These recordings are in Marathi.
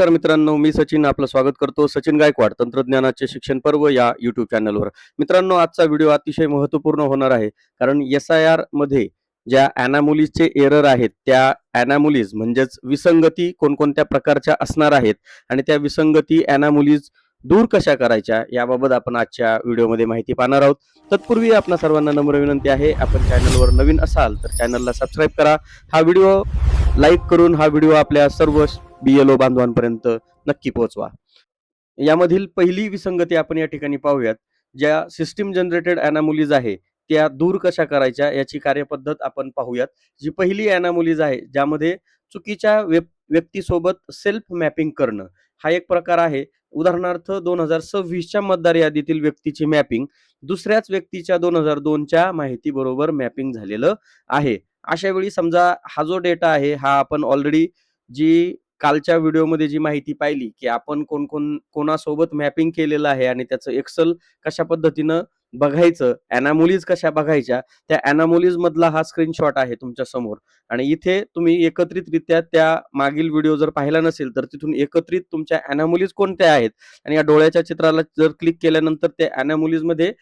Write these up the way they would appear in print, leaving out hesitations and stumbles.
नमस्कार मित्रांनो, मी सचिन आपलं स्वागत करतो. सचिन गायकवाड तंत्रज्ञानाचे शिक्षण पर्व या YouTube चॅनलवर. मित्रांनो, आजचा व्हिडिओ अतिशय महत्त्वपूर्ण होणार आहे. कारण एस-आय-आर मध्ये ज्या एनामोलीजचे एरर आहेत, त्या एनामोलीज म्हणजेच विसंगती कोणकोणत्या प्रकारच्या असणार आहेत आणि त्या विसंगती एनामोलीज दूर कशा करायच्या याबाबत आपण आजच्या व्हिडिओमध्ये माहिती पाहणार आहोत. तत्पूर्वी आपणा सर्वांना नम्र विनंती आहे, आपण चॅनलवर नवीन असाल तर चॅनलला सबस्क्राईब करा. हा व्हिडिओ लाईक करून हा व्हिडिओ आपल्या सर्व BLO बांधवांपर्यंत नक्की पोहोचवा. यामधील पहिली विसंगती आपण या ठिकाणी पाहूयात. ज्या सिस्टीम जनरेटेड एनामोलीज आहे त्या दूर कशा करायच्या याची कार्यपद्धत आपण पाहूयात. जी पहिली एनामोलीज आहे ज्यामध्ये चुकीच्या व्यक्तीसोबत सेल्फ मॅपिंग करणं हा एक प्रकार आहे. उदाहरणार्थ 2026च्या मतदार यादीतील व्यक्तीची मॅपिंग दुसऱ्याच व्यक्तीच्या 2002च्या माहिती बरोबर मॅपिंग झालेलं आहे. अशा वेळी समजा हा जो डेटा आहे हा आपण ऑलरेडी जी कालच्या व्हिडिओमध्ये जी माहिती पाहिली की आपण कोणासोबत मॅपिंग केलेलं आहे आणि त्याचं एक्सेल कशा पद्धतीनं बघायचं, एनामोलीज कशा बघायच्या, त्या एनामोलीज मधला हा स्क्रीनशॉट आहे तुमच्या समोर. आणि इथे तुम्ही एकत्रितरित्या त्या मागील व्हिडिओ जर पाहिला नसेल तर तिथून एकत्रित तुमच्या एनामोलीज कोणत्या आहेत आणि या डोळ्याच्या चित्राला जर क्लिक केल्यानंतर त्या एनामोलीज मध्ये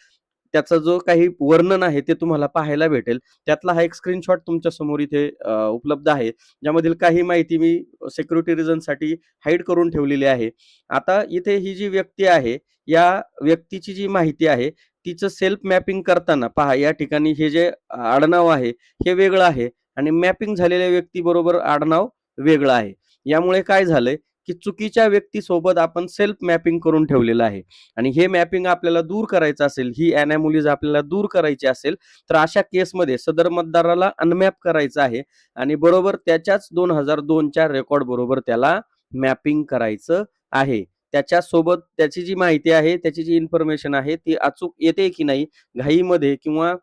त्याचं जो काही वर्णन आहे ते तुम्हाला पाहायला भेटेल. त्यातला हा एक स्क्रीनशॉट तुमच्या समोर इथे उपलब्ध आहे, ज्यामधील काही माहिती मी सिक्युरिटी रिझनसाठी हाईड करून ठेवलेली आहे. आता इथे ही जी व्यक्ती आहे, या व्यक्तीची जी माहिती आहे, तिचं सेल्फ मॅपिंग करताना पहा या ठिकाणी हे जे आडनाव आहे, हे वेगळं आहे आणि मॅपिंग झालेल्या व्यक्तीबरोबर आडनाव वेगळं आहे. यामुळे काय झालंय, की चुकीच्या व्यक्तीसोबत आपण सेल्फ मॅपिंग करून ठेवलेलं आहे आणि हे मॅपिंग आपल्याला दूर करायचं असेल, ही एनामोलीज आपल्याला दूर करायची असेल, तर अशा केसमध्ये सदर मतदाराला अनमॅप करायचं आहे आणि बरोबर त्याच्याच 2002च्या रेकॉर्ड बरोबर त्याला मॅपिंग करायचं आहे. त्याच्यासोबत त्याची जी माहिती आहे, त्याची जी इन्फॉर्मेशन आहे ती अचूक येते की नाही, घाईमध्ये किंवा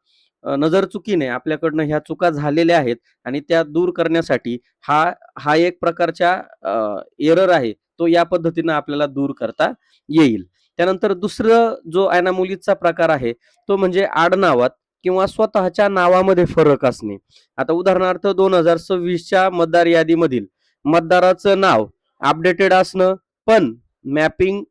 नजरचुकीने आपल्याकडनं ह्या चुका झालेल्या आहेत आणि त्या दूर करण्यासाठी हा हा एक प्रकारच्या एरर आहे, तो या पद्धतीनं आपल्याला दूर करता येईल. त्यानंतर दुसरं जो एनामोलीजचा प्रकार आहे, तो म्हणजे आडनावात किंवा स्वतःच्या नावामध्ये फरक असणे. आता उदाहरणार्थ 2026च्या मतदार यादीमधील मतदाराचं नाव अपडेटेड असणं, पण मॅपिंग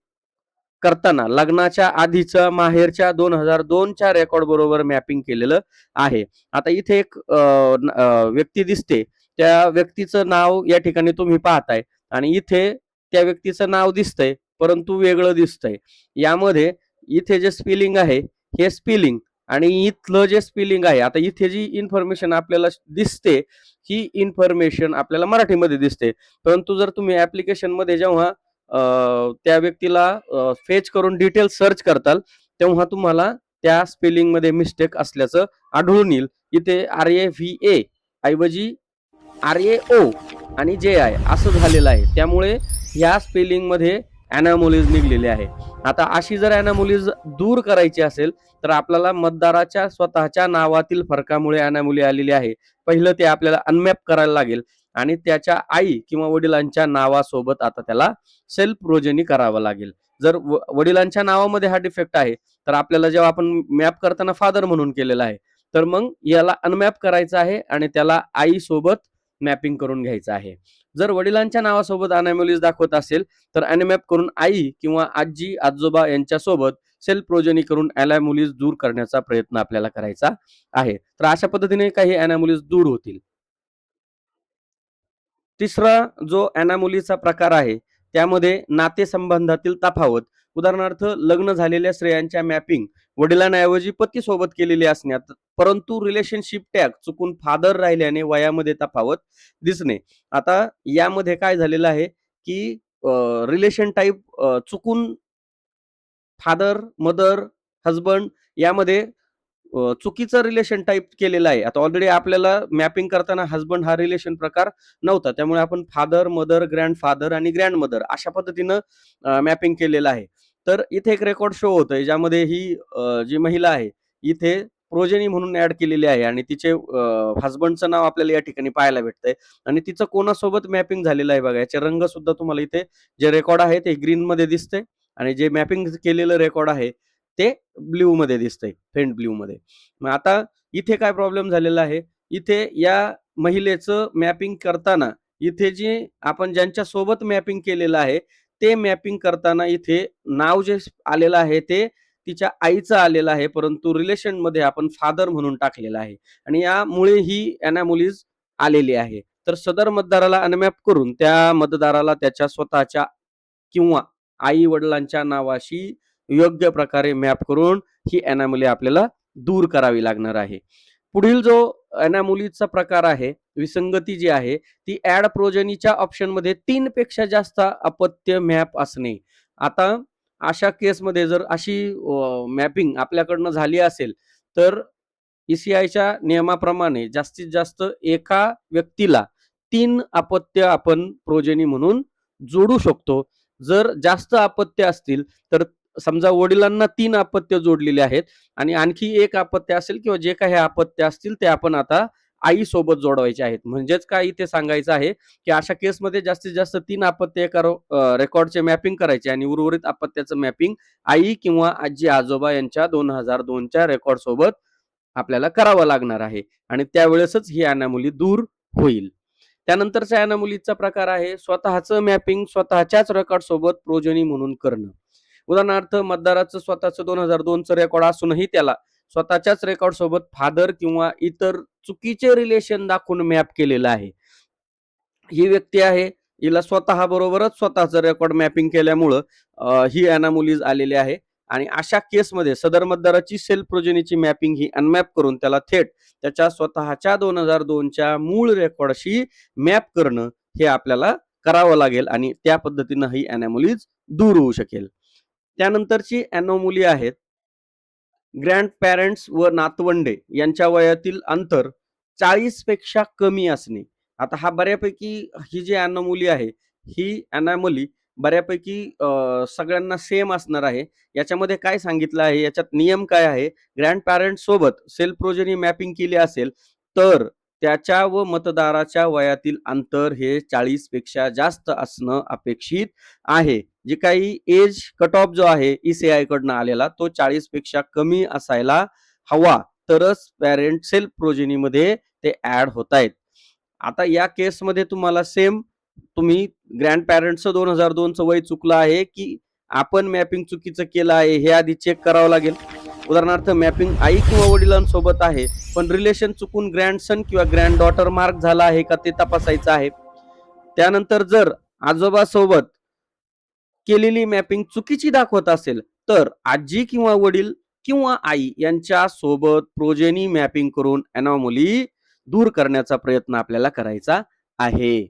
करताना लग्नाच्या आधीचं माहेरच्या 2002च्या रेकॉर्ड बरोबर मॅपिंग केलेलं आहे. आता इथे एक व्यक्ती दिसते. त्या व्यक्तीचं नाव या ठिकाणी तुम्ही पाहताय आणि इथे त्या व्यक्तीचं नाव दिसतंय, परंतु वेगळं दिसतंय. यामध्ये इथे जे स्पेलिंग आहे, हे स्पेलिंग आणि इथलं जे स्पेलिंग आहे, आता इथे जी इन्फॉर्मेशन आपल्याला दिसते, ही इन्फॉर्मेशन आपल्याला मराठीमध्ये दिसते. परंतु जर तुम्ही ॲप्लिकेशनमध्ये जेव्हा त्या व्यक्तीला फेच करून डिटेल सर्च करताल, तेव्हा तुम्हाला त्या स्पेलिंगमध्ये मिस्टेक असल्याचं आढळून येईल. इथे RAVA ऐवजी RAO आणि JI असं झालेलं आहे. त्यामुळे ह्या स्पेलिंगमध्ये एनामोलीज निघलेली आहे. आता अशी जर एनामोलीज दूर करायची असेल, तर आपल्याला मतदाराच्या स्वतःच्या नावातील फरकामुळे एनामोली आलेली आहे. पहिलं ते आपल्याला अनमॅप करायला लागेल आणि त्याच्या आई किंवा वडिलांच्या नावासोबत आता त्याला सेल्फ प्रोजेनी करावं लागेल. जर वडिलांच्या नावामध्ये हा डिफेक्ट आहे, तर आपल्याला जेव्हा आपण मॅप करताना फादर म्हणून केलेला आहे, तर मग याला अनमॅप करायचं आहे आणि त्याला आईसोबत मॅपिंग करून घ्यायचं आहे. जर वडिलांच्या नावासोबत एनामोलीज दाखवत असेल, तर अनमॅप करून आई किंवा आजी, आजोबा यांच्यासोबत सेल्फ प्रोजेनी करून एनामोलीज दूर करण्याचा प्रयत्न आपल्याला करायचा आहे. तर अशा पद्धतीने काही एनामोलीज दूर होतील. तिसरा जो एनामोलीचा प्रकार आहे, त्यामध्ये नातेसंबंधातील तफावत. उदाहरणार्थ लग्न झालेल्या स्त्रियांच्या मॅपिंग वडिलांऐवजी पतीसोबत केलेली असण्यात, परंतु रिलेशनशिप टॅग चुकून फादर राहिल्याने वयामध्ये तफावत दिसणे. आता यामध्ये काय झालेलं आहे, की रिलेशन टाइप चुकून फादर, मदर, हजबंड यामध्ये चुकीचं रिलेशन टाइप केलेलं आहे. आता ऑलरेडी आपल्याला मॅपिंग करताना हजबंड हा रिलेशन प्रकार नव्हता. त्यामुळे आपण फादर, मदर, ग्रँडफादर आणि ग्रँडमदर अशा पद्धतीनं मॅपिंग केलेलं आहे. तर इथे एक रेकॉर्ड शो होतोय, ज्यामध्ये ही जी महिला आहे, इथे प्रोजेनी म्हणून ॲड केलेली आहे आणि तिचे हसबंडचं नाव आपल्याला या ठिकाणी पाहायला भेटतंय आणि तिचं कोणासोबत मॅपिंग झालेलं आहे बघा. याचे रंग सुद्धा तुम्हाला इथे जे रेकॉर्ड आहे ते ग्रीनमध्ये दिसतंय आणि जे मॅपिंग केलेलं रेकॉर्ड आहे ते ब्ल्यूमध्ये दिसतंय, फेंट ब्ल्यूमध्ये. मग आता इथे काय प्रॉब्लेम झालेला आहे, इथे या महिलेचं मॅपिंग करताना इथे जे आपण ज्यांच्या सोबत मॅपिंग केलेलं आहे ते मॅपिंग करताना इथे नाव जे आलेलं आहे ते तिच्या आईचं आलेलं आहे, परंतु रिलेशन मध्ये आपण फादर म्हणून टाकलेलं आहे आणि यामुळे ही एनामोलीज आलेली आहे. तर सदर मतदाराला अनमॅप करून त्या मतदाराला त्याच्या स्वतःच्या किंवा आई वडिलांच्या नावाशी योग्य प्रकारे मॅप करून ही एनामोली आपल्याला दूर करावी लागणार आहे. पुढील जो एनामोलीचा प्रकार आहे, विसंगती जी आहे, ती ऍड प्रोजनीच्या ऑप्शन मध्ये 3 पेक्षा जास्त अपत्य मॅप असणे. आता अशा केसमध्ये जर अशी मॅपिंग आपल्याकडनं झाली असेल तर ईसीआयच्या नियमाप्रमाणे जास्तीत जास्त एका व्यक्तीला 3 अपत्य आपण प्रोजेनी म्हणून जोडू शकतो. जर जास्त अपत्य असतील तर समजा वडिलांना 3 अपत्य जोडलेले आहेत आणि आणखी एक अपत्य असेल किंवा जे काही अपत्य असतील ते आपण आता आई सोबत जोडवायचे आहेत. म्हणजेच काय इथे सांगायचं आहे की अशा केसमध्ये जास्तीत जास्त 3 अपत्य एका रेकॉर्डचे मॅपिंग करायचे आणि उर्वरित अपत्याचं मॅपिंग आई किंवा आजी आजोबा यांच्या 2002 च्या रेकॉर्ड सोबत आपल्याला करावं लागणार आहे आणि त्यावेळेसच ही अनामोली दूर होईल. त्यानंतरचा अनामोलीचा प्रकार आहे स्वतःचं मॅपिंग स्वतःच्याच रेकॉर्ड सोबत प्रोजनी म्हणून करणं. उदाहरणार्थ मतदाराचं स्वतःचं 2002चं रेकॉर्ड असूनही त्याला स्वतःच्याच रेकॉर्ड सोबत फादर किंवा इतर चुकीचे रिलेशन दाखवून मॅप केलेलं आहे. ही व्यक्ती आहे, हिला स्वतः बरोबरच स्वतःचं रेकॉर्ड मॅपिंग केल्यामुळं ही अनामोलीज आलेली आहे आणि अशा केसमध्ये सदर मतदाराची सेल्फ प्रोजेनीची मॅपिंग ही अनमॅप करून त्याला थेट त्याच्या स्वतःच्या 2002च्या मूळ रेकॉर्डशी मॅप करणं हे आपल्याला करावं लागेल आणि त्या पद्धतीनं ही अनामोलीज दूर होऊ शकेल. त्यानंतरची अनोमली आहेत ग्रँड पॅरेंट्स व नातवंडे यांच्या वयातील अंतर 40 पेक्षा कमी असणे. आता हा बऱ्यापैकी ही जी अनोमली आहे ही अनोमली बऱ्यापैकी सगळ्यांना सेम असणार आहे. याच्यामध्ये काय सांगितलं आहे, याच्यात नियम काय आहे, ग्रँड पॅरेंट्स सोबत सेल्फ प्रोजेनी मॅपिंग केली असेल तर त्याच्या व मतदाराच्या वयातील अंतर हे 40 पेक्षा जास्त असणं अपेक्षित आहे. जे काही एज कट ऑफ जो आहे ईसीआय कडनं आलेला तो 40 पेक्षा कमी असायला हवा, तरच पॅरेंट सेल्फ प्रोजेनीमध्ये ते ऍड होत आहेत. आता या केसमध्ये तुम्हाला सेम तुम्ही ग्रँड पॅरेंट्सचं 2002चं वय चुकलं आहे की आपण मॅपिंग चुकीचं केलं आहे हे आधी चेक करावं लागेल. उदाहरणार्थ मॅपिंग आई किंवा वडिलांसोबत आहे पण रिलेशन चुकून ग्रँडसन किंवा ग्रँड डॉटर मार्क झाला आहे का ते तपासायचं आहे. त्यानंतर जर आजोबा सोबत केलेली मॅपिंग चुकीची दाखवत असेल तर आजी किंवा वडील किंवा आई यांच्या सोबत प्रोजेनी मॅपिंग करून अनॉमली दूर करण्याचा प्रयत्न आपल्याला करायचा आहे.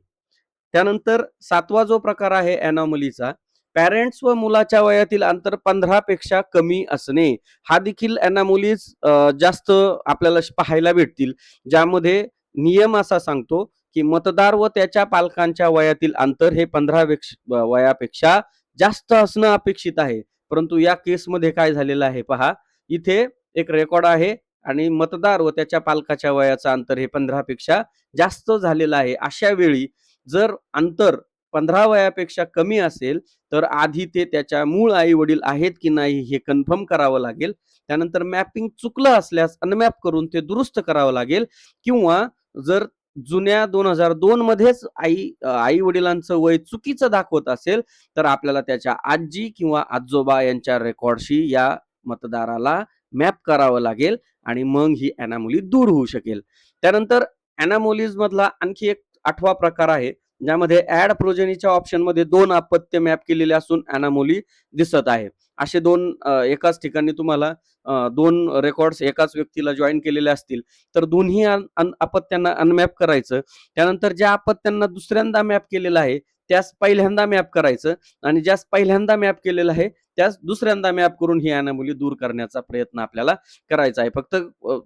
त्यानंतर 7वा जो प्रकार आहे अनॉमलीचा, पॅरेंट्स व मुलाच्या वयातील अंतर 15 पेक्षा कमी असणे. हा देखील अनॉमलीज जास्त आपल्याला पाहायला भेटतील, ज्यामध्ये नियम असा सांगतो की मतदार व त्याच्या पालकांच्या वयातील अंतर हे 15 वयापेक्षा जास्त असणं अपेक्षित आहे. परंतु या केसमध्ये काय झालेलं आहे पहा, इथे एक रेकॉर्ड आहे आणि मतदार व त्याच्या पालकाच्या वयाचं अंतर हे 15 पेक्षा जास्त झालेलं आहे. अशा वेळी जर अंतर 15 वयापेक्षा कमी असेल तर आधी ते त्याच्या मूळ आई वडील आहेत की नाही हे कन्फर्म करावं लागेल. त्यानंतर मॅपिंग चुकलं असल्यास अनमॅप करून ते दुरुस्त करावं लागेल किंवा जर जुन्या 2002 मध्येच आई वडिलांचं वय चुकीचं दाखवत असेल तर आपल्याला त्याच्या आजी किंवा आजोबा यांच्या रेकॉर्डशी या मतदाराला मॅप करावं लागेल आणि मग ही अनामोली दूर होऊ शकेल. त्यानंतर अनामोलीज मधला आणखी एक 8वा प्रकार आहे ज्यामध्ये ऍड प्रोजेनीच्या ऑप्शन मध्ये 2 अपत्य मॅप केलेले असून अनामोली दिसत आहे. असे दोन एकाच ठिकाणी तुम्हाला 2 रेकॉर्ड्स एकाच व्यक्तीला जॉईन केलेले असतील तर दोन्ही अपत्यांना अनमॅप करायचं. त्यानंतर ज्या अपत्यांना दुसऱ्यांदा मॅप केलेलं आहे त्यास पहिल्यांदा मॅप करायचं आणि ज्यास पहिल्यांदा मॅप केलेलं आहे त्यास दुसऱ्यांदा मॅप करून ही अनामोली दूर करण्याचा प्रयत्न आपल्याला करायचा आहे. फक्त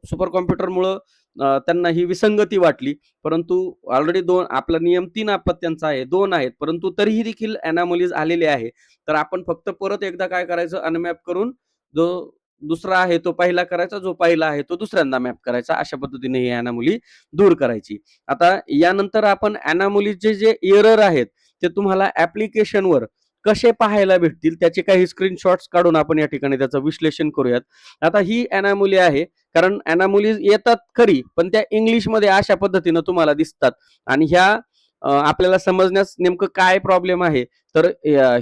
सुपर कॉम्प्युटरमुळं त्यांना ही विसंगती वाटली, परंतु ऑलरेडी आपला नियम 3 अपत्यांचा आहे, 2 आहेत, परंतु तरीही देखील अनामोलीज आलेले आहे. तर आपण फक्त परत एकदा काय करायचं, अनमॅप करून जो दुसरा आहे तो पहिला करायचा, जो पहिला आहे तो दुसऱ्यांदा मॅप करायचा. अशा पद्धतीने ही अनामोली दूर करायची. आता यानंतर आपण अनामोलीचे जे एरर आहेत ते तुम्हाला ऍप्लिकेशनवर कसे पाहायला भेटतील त्याचे काही स्क्रीनशॉट्स काढून आपण या ठिकाणी त्याचं विश्लेषण करूयात. आता ही अनामोली आहे, कारण अनामोलीज येतात खरी पण त्या इंग्लिशमध्ये अशा पद्धतीनं तुम्हाला दिसतात आणि ह्या आपल्याला समजण्यास नेमकं काय प्रॉब्लेम आहे, तर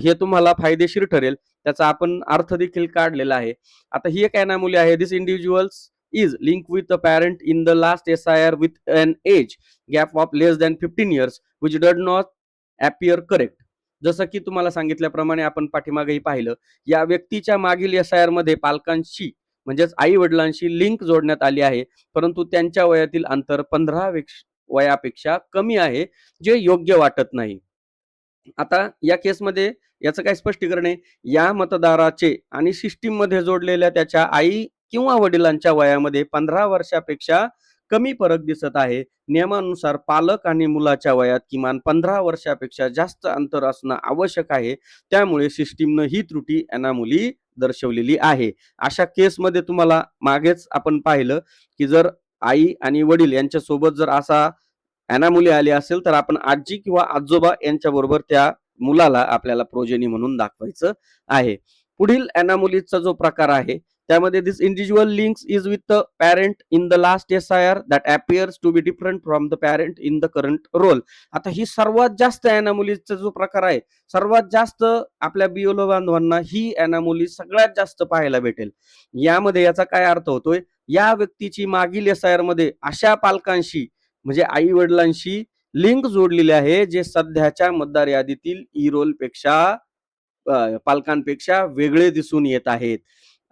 हे तुम्हाला फायदेशीर ठरेल. त्याचा आपण अर्थ देखील काढलेला आहे. आता ही एक अनामली आहे. This individuals is link with the parent in the last SIR with an age gap of less than 15 years which did not appear correct. जसं की तुम्हाला सांगितल्याप्रमाणे आपण पाठीमागेही पाहिलं, या व्यक्तीच्या मागील SIR मध्ये पालकांशी म्हणजेच आई वडिलांशी लिंक जोडण्यात आली आहे, परंतु त्यांच्या वयातील अंतर 15 वयापेक्षा कमी आहे, जे योग्य वाटत नाही. आता या केसमध्ये याचं काय स्पष्टीकरण आहे, या मतदाराचे आणि सिस्टीममध्ये जोडलेल्या त्याच्या आई किंवा वडिलांच्या वयामध्ये 15 वर्षापेक्षा कमी फरक दिसत आहे. नियमानुसार पालक आणि मुलाच्या वयात किमान 15 वर्षापेक्षा जास्त अंतर असणं आवश्यक आहे. त्यामुळे सिस्टीमनं ही त्रुटी अनामली दर्शवलेली आहे. अशा केसमध्ये तुम्हाला मागेच आपण पाहिलं, की जर आई आणि वडील यांच्यासोबत जर असा अनामुली आली असेल, तर आपण आजी किंवा आजोबा यांच्याबरोबर त्या मुलाला आपल्याला प्रोजेनी म्हणून दाखवायचं आहे. पुढील अनामुलीचा जो प्रकार आहे, त्यामध्ये this individual links is with the parent in the last SIR that appears to be different from the parent in the current roll. आता ही सर्वात जास्त अनामुलीचा जो प्रकार आहे, सर्वात जास्त आपल्या बियोलो बांधवांना ही अनामुली सगळ्यात जास्त पाहायला भेटेल. यामध्ये याचा काय अर्थ होतोय, या व्यक्तीची मागील SIR मध्ये अशा पालकांशी म्हणजे आई वडिलांशी लिंक जोडलेली आहे, जे सध्याच्या मतदार यादीतील ई रोल पेक्षा पालकांपेक्षा वेगळे दिसून येत आहेत.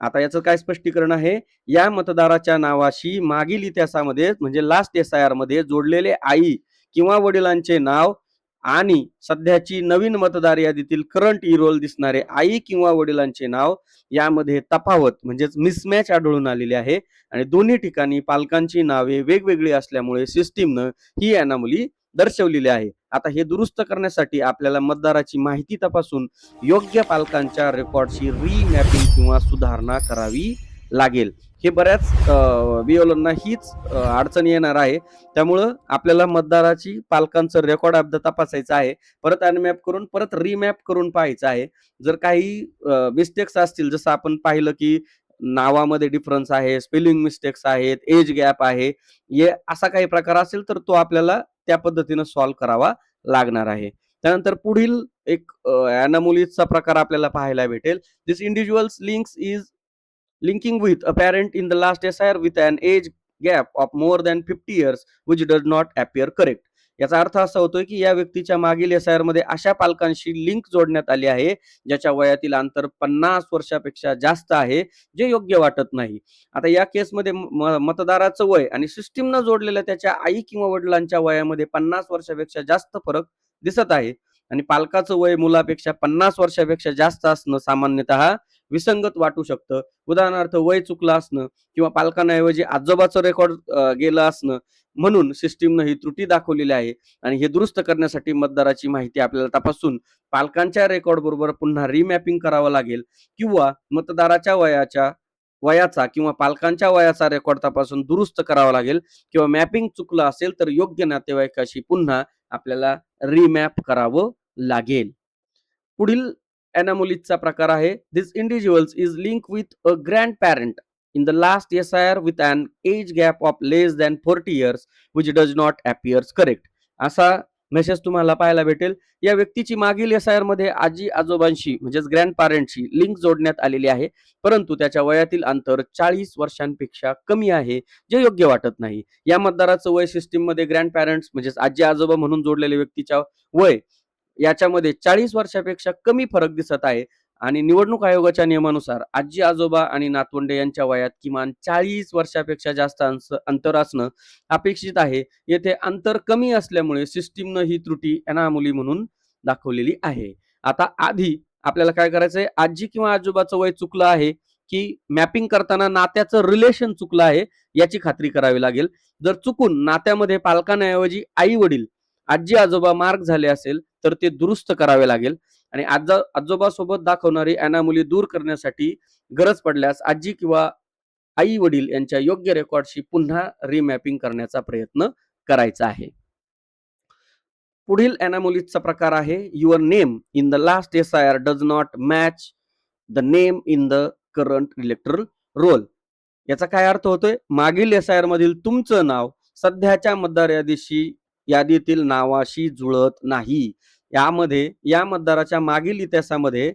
आता याचं काय स्पष्टीकरण आहे, या मतदाराच्या नावाशी मागील इतिहासामध्ये म्हणजे लास्ट SIR मध्ये जोडलेले आई किंवा वडिलांचे नाव आणि सध्याची नवीन मतदार यादीतील करंट ई रोल दिसणारे आई किंवा वडिलांचे नाव यामध्ये तफावत म्हणजेच मिसमॅच आढळून आलेली आहे आणि दोन्ही ठिकाणी पालकांची नावे वेगवेगळी असल्यामुळे सिस्टीमनं ही अनामली दर्शवलेली आहे. आता हे दुरुस्त करण्यासाठी आपल्याला मतदाराची माहिती तपासून योग्य पालकांच्या रेकॉर्डची रिमॅपिंग किंवा सुधारणा करावी लागेल. हे बऱ्याच बिओलांना हीच अडचण येणार आहे. त्यामुळं आपल्याला मतदाराची पालकांचं रेकॉर्ड एकदा तपासायचं आहे. परत अनमॅप करून परत रिमॅप करून पाहायचं आहे. जर काही मिस्टेक्स असतील, जसं आपण पाहिलं की नावामध्ये डिफरन्स आहे, स्पेलिंग मिस्टेक्स आहेत, एज गॅप आहे, हे असा काही प्रकार असेल तर तो आपल्याला त्या पद्धतीनं सॉल्व्ह करावा लागणार आहे. त्यानंतर पुढील एक अनामलीचा प्रकार आपल्याला पाहायला भेटेल. This individuals links is linking with a parent in the last SIR with an age gap of more than 50 years which does not appear correct. याचा अर्थ असा होतोय की या व्यक्तीच्या मागील SIR मध्ये अशा पालकांशी लिंक जोडण्यात आली आहे, ज्याच्या वयातील अंतर 50 वर्षापेक्षा जास्त आहे, जे योग्य वाटत नाही. आता या केसमध्ये मतदाराचं वय आणि सिस्टीमनं जोडलेल्या त्याच्या आई किंवा वडिलांच्या वयामध्ये 50 वर्षापेक्षा जास्त फरक दिसत आहे आणि पालकाचं वय मुलापेक्षा 50 वर्षापेक्षा जास्त असणं सामान्यतः विसंगत वाटू शकतं. उदाहरणार्थ वय चुकलं असणं किंवा पालकांऐवजी आजोबाचं रेकॉर्ड गेलं असणं, म्हणून सिस्टीमनं ही त्रुटी दाखवलेली आहे आणि हे दुरुस्त करण्यासाठी मतदाराची माहिती आपल्याला तपासून पालकांच्या रेकॉर्ड बरोबर पुन्हा रिमॅपिंग करावं लागेल किंवा मतदाराच्या वयाचा किंवा पालकांच्या वयाचा रेकॉर्ड तपासून दुरुस्त करावा लागेल किंवा मॅपिंग चुकलं असेल तर योग्य नातेवाईकाशी पुन्हा आपल्याला रिमॅप करावं लागेल. पुढील अनामोलीचा प्रकार आहे, this individuals is link with a grandparent in the last SIR with an age gap of less than 40 years which does not appears correct. असा मेसेज तुम्हाला पाहायला भेटेल. या व्यक्तीची मागील SIR मध्ये आजी आजोबांशी म्हणजेच ग्रँड पॅरेंटशी लिंक जोडण्यात आलेली आहे, परंतु त्याच्या वयातील अंतर 40 वर्षांपेक्षा कमी आहे, जे योग्य वाटत नाही. या मतदाराचं वय सिस्टीम मध्ये ग्रँड पॅरेंट्स म्हणजेच आजी आजोबा म्हणून जोडलेल्या व्यक्तीच्या वय याच्यामध्ये 40 वर्षापेक्षा कमी फरक दिसत आहे आणि निवडणूक आयोगाच्या नियमानुसार आजी आजोबा आणि नातवंडे यांच्या वयात किमान 40 वर्षापेक्षा जास्त अंतर असणं अपेक्षित आहे. येथे अंतर कमी असल्यामुळे सिस्टीमनं ही त्रुटी अनामली म्हणून दाखवलेली आहे. आता आधी आपल्याला काय करायचंय, आजी किंवा आजोबाचं वय चुकलं आहे की मॅपिंग करताना नात्याचं रिलेशन चुकलं आहे याची खात्री करावी लागेल. जर चुकून नात्यामध्ये पालकांऐवजी आई वडील आजी आजोबा मार्क झाले असेल तर ते दुरुस्त करावे लागेल आणि आजोबा सोबत दाखवणारी अनामुली दूर करण्यासाठी गरज पडल्यास आजी किंवा आई वडील यांच्या योग्य रेकॉर्डशी पुन्हा रिमॅपिंग करण्याचा प्रयत्न करायचा आहे. पुढील अनामोलीचा प्रकार आहे, your name in the last SIR does not match the name in the current electoral roll. याचा काय अर्थ होतोय, मागील SIR मधील तुमचं नाव सध्याच्या मतदार यादीशी यादीतील नावाशी जुळत नाही. यामध्ये या मतदाराच्या मागील इतिहासामध्ये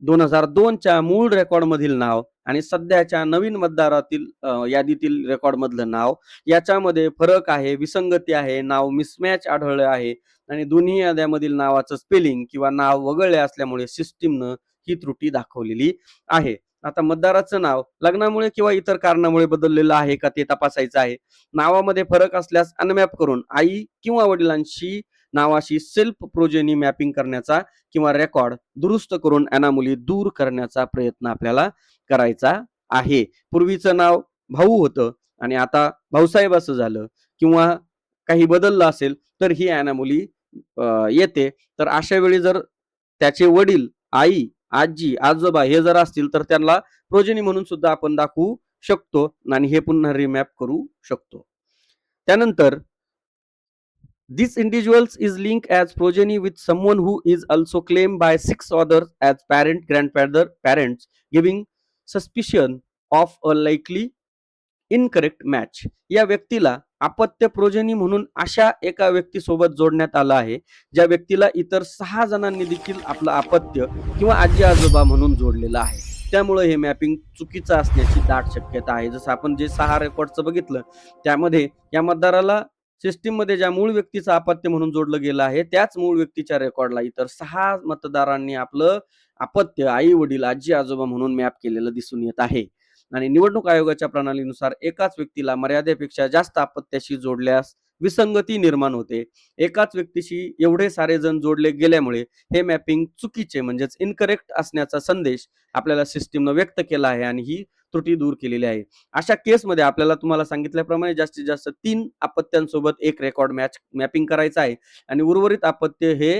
2002च्या मूळ रेकॉर्डमधील नाव आणि सध्याच्या नवीन मतदारातील यादीतील रेकॉर्डमधलं नाव याच्यामध्ये फरक आहे, विसंगती आहे, नाव मिसमॅच आढळलं आहे आणि दोन्ही याद्यामधील नावाचं स्पेलिंग किंवा नाव वगळले असल्यामुळे सिस्टीमनं ही त्रुटी दाखवलेली आहे. आता मतदाराचं नाव लग्नामुळे किंवा इतर कारणामुळे बदललेलं आहे का ते तपासायचं आहे. नावामध्ये फरक असल्यास अनमॅप करून आई किंवा वडिलांशी नावाशी सेल्फ प्रोजेनी मॅपिंग करण्याचा किंवा रेकॉर्ड दुरुस्त करून अनामुली दूर करण्याचा प्रयत्न आपल्याला करायचा आहे. पूर्वीचं नाव भाऊ होतं आणि आता भाऊसाहेब असं झालं किंवा काही बदललं असेल तर ही अनामुली येते. तर अशा वेळी जर त्याचे वडील, आई, आजी, आजोबा हे जर असतील तर त्यांना प्रोजेनी म्हणून सुद्धा आपण दाखवू शकतो आणि हे पुन्हा रिमॅप करू शकतो. त्यानंतर this individuals is linked as progeny with someone who is also claimed by 6 others as parents, giving suspicion of a likely incorrect match. या व्यक्तीला अपत्य प्रोजेनी म्हणून अशा एका व्यक्तीसोबत जोडण्यात आलं आहे ज्या व्यक्तीला इतर 6 जणांनी देखील आपलं अपत्य किंवा आजी आजोबा म्हणून जोडलेलं आहे. त्यामुळे हे मॅपिंग चुकीचं असण्याची दाट शक्यता आहे. जसं आपण जे 6 रेकॉर्डचं बघितलं त्यामध्ये या मतदाराला सिस्टीम मध्ये ज्या मूळ व्यक्तीचं अपत्य म्हणून जोडलं गेलं आहे त्याच मूळ व्यक्तीच्या रेकॉर्डला इतर 6 मतदारांनी आपलं अपत्य आई वडील आजी आजोबा म्हणून मॅप केलेलं दिसून येत आहे. आणि निवडणूक आयोगाच्या प्रणालीनुसार एकाच व्यक्तीला मर्यादेपेक्षा जास्त अपत्याशी जोडल्यास विसंगती निर्माण होते. एकाच व्यक्तीशी एवढे सारे जण जोडले गेल्यामुळे हे मॅपिंग चुकीचे म्हणजेच इनकरेक्ट असण्याचा संदेश आपल्याला सिस्टीमनं व्यक्त केला आहे आणि ही त्रुटी दूर केलेली आहे. अशा केसमध्ये आपल्याला तुम्हाला सांगितल्याप्रमाणे जास्तीत जास्त 3 अपत्यांसोबत एक रेकॉर्ड मॅपिंग करायचं आहे आणि उर्वरित अपत्य हे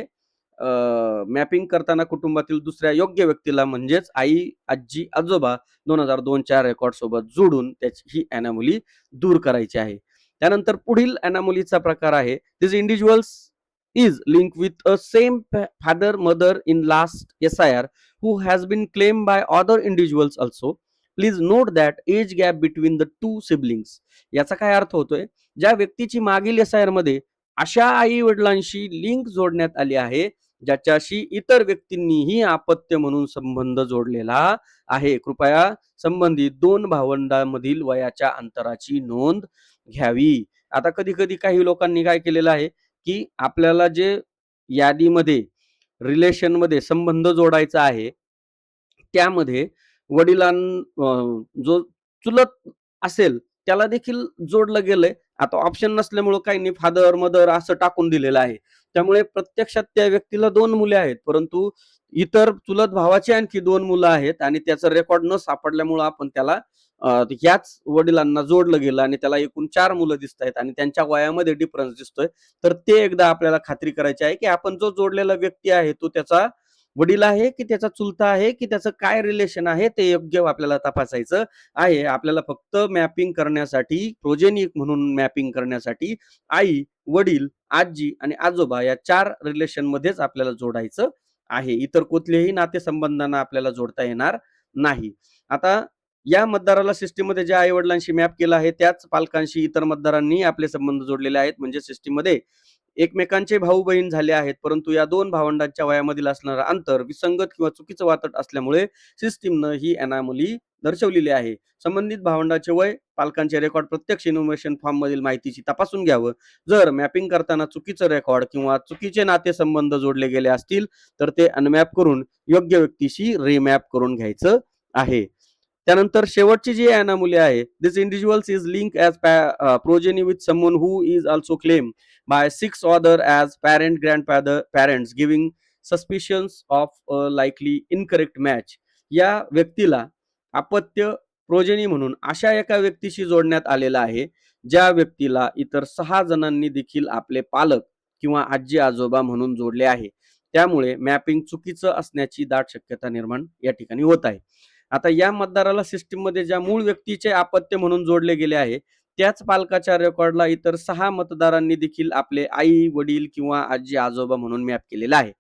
मॅपिंग करताना कुटुंबातील दुसऱ्या योग्य व्यक्तीला म्हणजेच आई, आजी, आजोबा 2002च्या रेकॉर्ड सोबत जोडून त्याची ही अॅनॉमली दूर करायची आहे. त्यानंतर पुढील अॅनॉमलीचा प्रकार आहे this individuals is linked with a same father mother in last SIR who has been claimed by other individuals also. Please note that age gap between the two siblings. याचा काय अर्थ होतोय? ज्या व्यक्तीची मागील SIR मध्ये अशा आई वडिलांशी लिंक जोडण्यात आली आहे ज्याच्याशी इतर व्यक्तींनीही अपत्य म्हणून संबंध जोडलेला आहे. कृपया संबंधित 2 भावंडांमधील वयाच्या अंतराची नोंद घ्यावी. आता कधी कधी काही लोकांनी काय केलेलं आहे की आपल्याला जे यादीमध्ये रिलेशनमध्ये संबंध जोडायचा आहे त्यामध्ये वडिलां जो चुलत असेल त्याला देखील जोडलं गेलंय. आता ऑप्शन नसल्यामुळे काही नाही फादर मदर असं टाकून दिलेलं आहे. त्यामुळे प्रत्यक्षात त्या व्यक्तीला 2 मुले आहेत परंतु इतर चुलत भावाची आणखी 2 मुलं आहेत आणि त्याचं रेकॉर्ड न सापडल्यामुळे आपण त्याला ह्याच वडिलांना जोडलं गेलं आणि त्याला एकूण 4 मुलं दिसत आहेत आणि त्यांच्या वयामध्ये डिफरन्स दिसतोय. तर ते एकदा आपल्याला खात्री करायची आहे की आपण जो जोडलेला व्यक्ती आहे तो त्याचा वडील आहे की त्याचा चुलता आहे की त्याचं काय रिलेशन आहे ते योग्य आपल्याला तपासायचं आहे. आपल्याला फक्त मॅपिंग करण्यासाठी प्रोजेनिक म्हणून मॅपिंग करण्यासाठी आई, वडील, आजी आणि आजोबा या 4 रिलेशन मध्येच आपल्याला जोडायचं आहे. इतर कुठल्याही नातेसंबंधांना आपल्याला जोडता येणार नाही. आता या मतदाराला सिस्टीममध्ये ज्या आई वडिलांशी मॅप केलं आहे त्याच पालकांशी इतर मतदारांनी आपले संबंध जोडलेले आहेत. म्हणजे सिस्टीममध्ये एकमेकांचे भाऊ बहीण झाले आहेत परंतु या 2 भावंडांच्या वयामधील असणारं अंतर विसंगत किंवा चुकीचं वाटत असल्यामुळे सिस्टीमनं ही अॅनॉमली दर्शवलेली आहे. संबंधित भावंडाचे वय पालकांचे रेकॉर्ड प्रत्यक्ष इन्फॉर्मेशन फॉर्म मधील माहितीची तपासून घ्यावं. जर मॅपिंग करताना चुकीचं रेकॉर्ड किंवा चुकीचे नातेसंबंध जोडले गेले असतील तर ते अनमॅप करून योग्य व्यक्तीशी रिमॅप करून घ्यायचं आहे. त्यानंतर शेवटची जी अॅनॉमली आहे this individuals is link as progeny with someone who is also claim by 6 other as parents giving suspicions of a likely incorrect match. या व्यक्तीला अपत्य प्रोजेनी म्हणून अशा एका व्यक्तीशी जोडण्यात आलेला आहे ज्या व्यक्तीला इतर 6 जणांनी देखील आपले पालक किंवा आजी आजोबा म्हणून जोडले आहे. त्यामुळे मॅपिंग चुकीचं असण्याची दाट शक्यता निर्माण या ठिकाणी होत आहे. आता या मतदाराला सिस्टीम मध्ये ज्या मूळ व्यक्तीचे अपत्य म्हणून जोडले गेले आहे त्याच पालकाच्या रेकॉर्डला इतर 6 मतदारांनी देखील आपले आई वडील किंवा आजी आजोबा म्हणून मॅप केलेला आहे.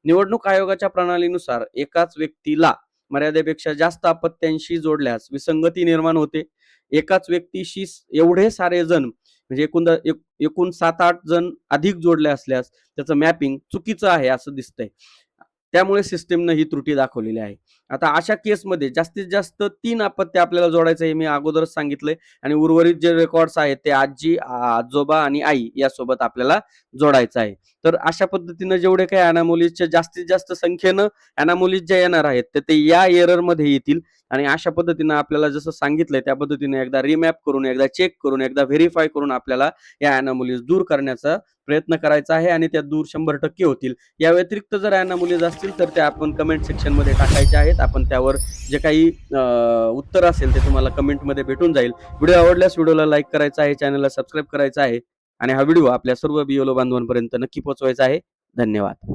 निवडणूक आयोगाच्या प्रणालीनुसार एकाच व्यक्तीला मर्यादेपेक्षा जास्त अपत्यांशी जोडल्यास विसंगती निर्माण होते. एकाच व्यक्तीशी एवढे सारे जण म्हणजे एकूण 7-8 जण अधिक जोडले असल्यास त्याचं मॅपिंग चुकीचं आहे असं दिसतंय. त्यामुळे सिस्टीमनं ही त्रुटी दाखवलेली आहे. आता अशा केसमध्ये जास्तीत जास्त 3 अपत्य आपल्याला जोडायचं हे मी अगोदरच सांगितलंय आणि उर्वरित जे रेकॉर्ड्स आहेत ते आजी, आजोबा आणि आई यासोबत आपल्याला जोडायचं आहे. तर अशा पद्धतीनं जेवढे काही अनामोलीजच्या जास्तीत जास्त संख्येनं अनामोलीज ज्या येणार आहेत तर ते या एररमध्ये येतील आणि अशा पद्धतीनं आपल्याला जसं सांगितलंय त्या पद्धतीने एकदा रिमॅप करून, एकदा चेक करून, एकदा व्हेरिफाय करून आपल्याला या अनामोलीज दूर करण्याचा प्रयत्न करायचा आहे आणि त्या दूर 100% होतील. या व्यतिरिक्त जर अनामोलीज असतील तर त्या आपण कमेंट सेक्शनमध्ये टाकायच्या आहेत. आपण त्यावर जे काही उत्तर असेल ते तुम्हाला कमेंटमध्ये भेटून जाईल. व्हिडिओ आवडल्यास व्हिडिओला लाईक करायचा आहे, चॅनलला सबस्क्राईब करायचं आहे आणि हा व्हिडिओ आपल्या सर्व BLO बांधवांपर्यंत नक्की पोहोचवायचा आहे. धन्यवाद.